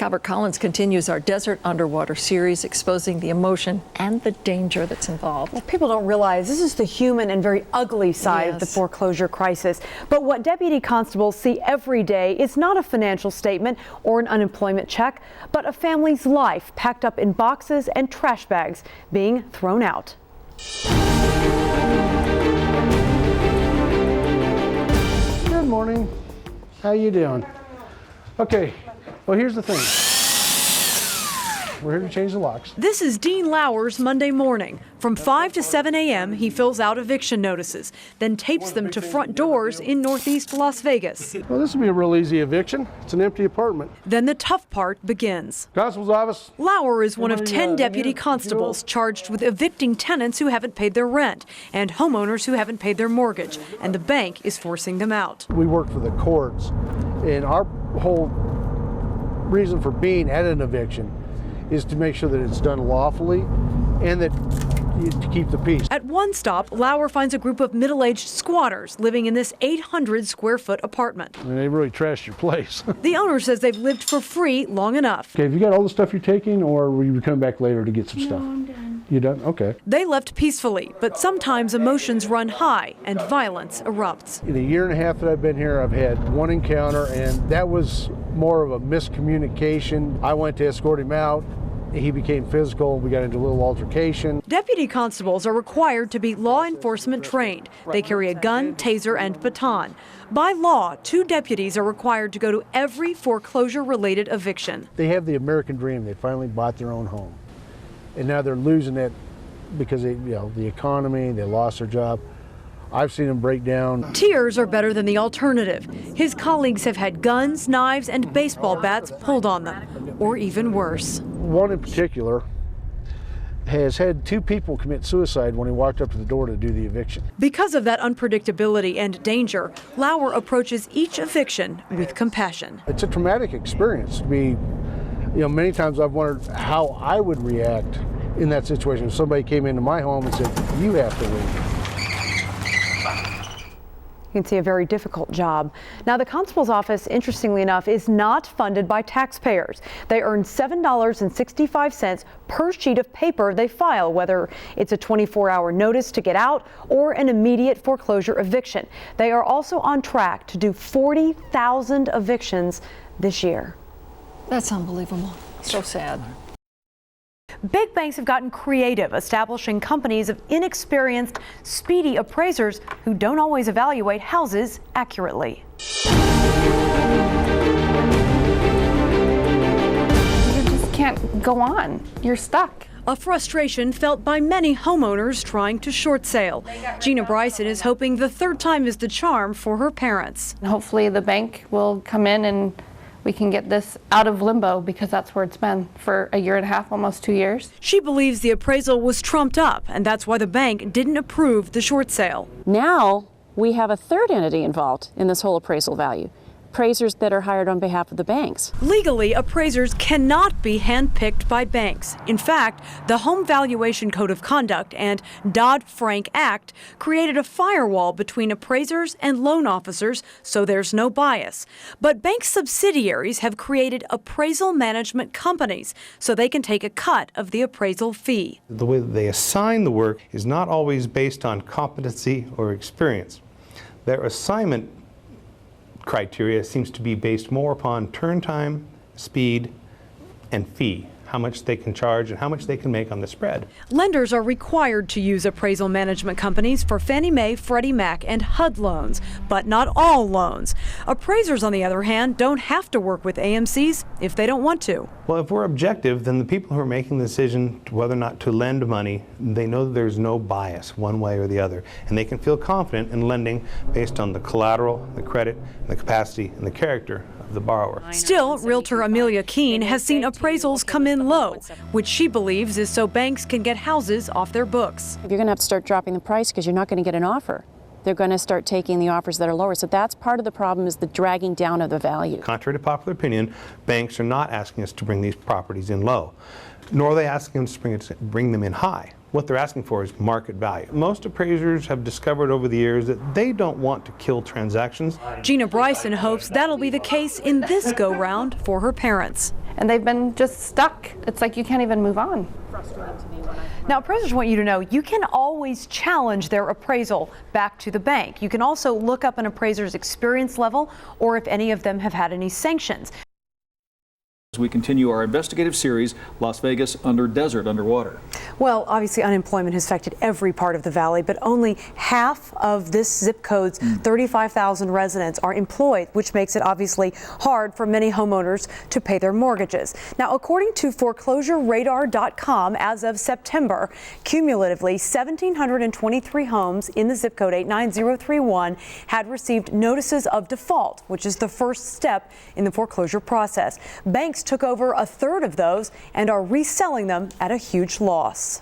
Calvert Collins continues our Desert Underwater series, exposing the emotion and the danger that's involved. Well, people don't realize this is the human and very ugly side of the foreclosure crisis. But what deputy constables see every day is not a financial statement or an unemployment check, but a family's life packed up in boxes and trash bags being thrown out. Good morning. How you doing? Okay, well, here's the thing. We're here to change the locks. This is Dean Lauer's Monday morning. From 5 to 7 a.m., he fills out eviction notices, then tapes them to front doors in northeast Las Vegas. Well, this will be a real easy eviction. It's an empty apartment. Then the tough part begins. Constable's office. Lauer is one of 10 deputy constables charged with evicting tenants who haven't paid their rent and homeowners who haven't paid their mortgage, and the bank is forcing them out. We work for the courts, and our whole reason for being at an eviction is to make sure that it's done lawfully and that to keep the peace. At one stop, Lauer finds a group of middle-aged squatters living in this 800-square-foot apartment. I mean, they really trashed your place. The owner says they've lived for free long enough. Okay, have you got all the stuff you're taking, or will you come back later to get some stuff? I'm done. You done? Okay. They left peacefully, but sometimes emotions run high and violence erupts. In a year and a half that I've been here, I've had one encounter, and that was more of a miscommunication. I went to escort him out. He became physical. We got into a little altercation. Deputy constables are required to be law enforcement trained. They carry a gun, taser, and baton. By law, 2 deputies are required to go to every foreclosure-related eviction. They have the American dream. They finally bought their own home, and now they're losing it because the economy. They lost their job. I've seen them break down. Tears are better than the alternative. His colleagues have had guns, knives, and baseball bats pulled on them, or even worse. One in particular has had 2 people commit suicide when he walked up to the door to do the eviction. Because of that unpredictability and danger, Lauer approaches each eviction with compassion. It's a traumatic experience to be, many times I've wondered how I would react in that situation. If somebody came into my home and said, "You have to leave." You can see a very difficult job. Now, the constable's office, interestingly enough, is not funded by taxpayers. They earn $7.65 per sheet of paper they file, whether it's a 24-hour notice to get out or an immediate foreclosure eviction. They are also on track to do 40,000 evictions this year. That's unbelievable. So sad. Big banks have gotten creative, establishing companies of inexperienced, speedy appraisers who don't always evaluate houses accurately. You just can't go on. You're stuck. A frustration felt by many homeowners trying to short sale. Gina Bryson is hoping the third time is the charm for her parents. Hopefully the bank will come in and we can get this out of limbo, because that's where it's been for a year and a half, almost 2 years. She believes the appraisal was trumped up, and that's why the bank didn't approve the short sale. Now we have a third entity involved in this whole appraisal value. Appraisers that are hired on behalf of the banks. Legally, appraisers cannot be handpicked by banks. In fact, the Home Valuation Code of Conduct and Dodd-Frank Act created a firewall between appraisers and loan officers, so there's no bias. But bank subsidiaries have created appraisal management companies, so they can take a cut of the appraisal fee. The way that they assign the work is not always based on competency or experience. Their assignment criteria seems to be based more upon turn time, speed, and fee, how much they can charge and how much they can make on the spread. Lenders are required to use appraisal management companies for Fannie Mae, Freddie Mac, and HUD loans, but not all loans. Appraisers, on the other hand, don't have to work with AMCs if they don't want to. Well, if we're objective, then the people who are making the decision to whether or not to lend money, they know that there's no bias one way or the other, and they can feel confident in lending based on the collateral, the credit, and the capacity and the character of the borrower. Still, realtor Amelia Keene has seen appraisals come in low, which she believes is so banks can get houses off their books. You're going to have to start dropping the price because you're not going to get an offer. They're going to start taking the offers that are lower. So that's part of the problem, is the dragging down of the value. Contrary to popular opinion, banks are not asking us to bring these properties in low. nor are they asking us to bring them in high. What they're asking for is market value. Most appraisers have discovered over the years that they don't want to kill transactions. Gina Bryson hopes that'll be the case in this go-round for her parents. And they've been just stuck. It's like you can't even move on. Now, appraisers want you to know you can always challenge their appraisal back to the bank. You can also look up an appraiser's experience level or if any of them have had any sanctions. As we continue our investigative series, Las Vegas under desert underwater. Well, obviously unemployment has affected every part of the valley, but only half of this zip code's 35,000 residents are employed, which makes it obviously hard for many homeowners to pay their mortgages. Now, according to ForeclosureRadar.com, as of September, cumulatively 1,723 homes in the zip code 89031 had received notices of default, which is the first step in the foreclosure process. Banks took over a third of those and are reselling them at a huge loss.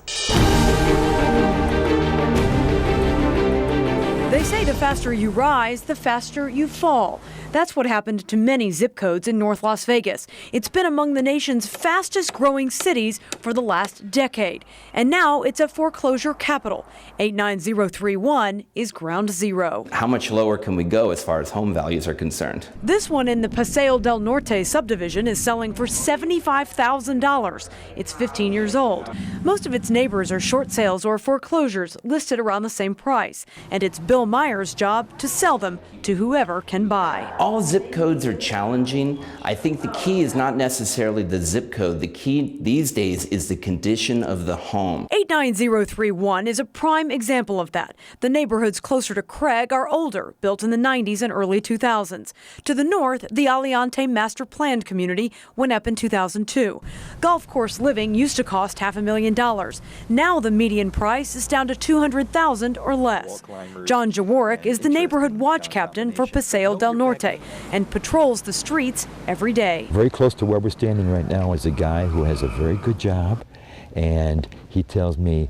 They say the faster you rise, the faster you fall. That's what happened to many zip codes in North Las Vegas. It's been among the nation's fastest growing cities for the last decade. And now it's a foreclosure capital. 89031 is ground zero. How much lower can we go as far as home values are concerned? This one in the Paseo del Norte subdivision is selling for $75,000. It's 15 years old. Most of its neighbors are short sales or foreclosures listed around the same price. And it's Bill Meyer's job to sell them to whoever can buy. All zip codes are challenging. I think the key is not necessarily the zip code. The key these days is the condition of the home. 89031 is a prime example of that. The neighborhoods closer to Craig are older, built in the 90s and early 2000s. To the north, the Aliante master planned community went up in 2002. Golf course living used to cost $500,000. Now the median price is down to $200,000 or less. John Jaworek is the neighborhood watch captain for Paseo del Norte and patrols the streets every day. Very close to where we're standing right now is a guy who has a very good job, and he tells me,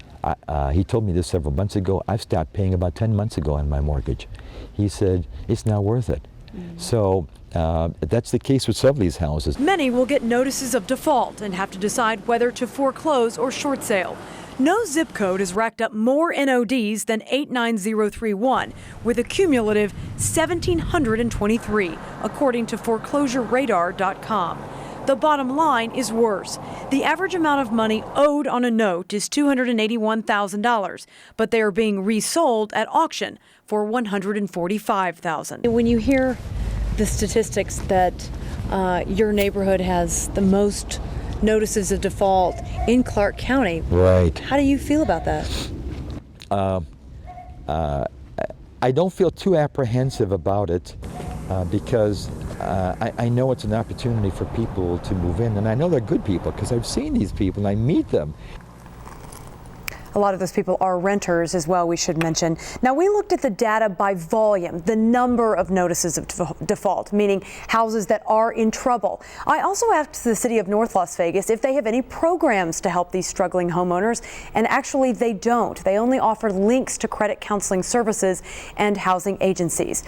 he told me this several months ago, I've stopped paying about 10 months ago on my mortgage. He said, it's not worth it. So that's the case with some of these houses. Many will get notices of default and have to decide whether to foreclose or short sale. No zip code has racked up more NODs than 89031, with a cumulative 1,723, according to ForeclosureRadar.com. The bottom line is worse. The average amount of money owed on a note is $281,000, but they are being resold at auction for $145,000. When you hear the statistics that your neighborhood has the most notices of default in Clark County, right? How do you feel about that? I don't feel too apprehensive about it because I know it's an opportunity for people to move in, and I know they're good people because I've seen these people and I meet them. A lot of those people are renters as well, we should mention. Now, we looked at the data by volume, the number of notices of default, meaning houses that are in trouble. I also asked the city of North Las Vegas if they have any programs to help these struggling homeowners, and actually they don't. They only offer links to credit counseling services and housing agencies.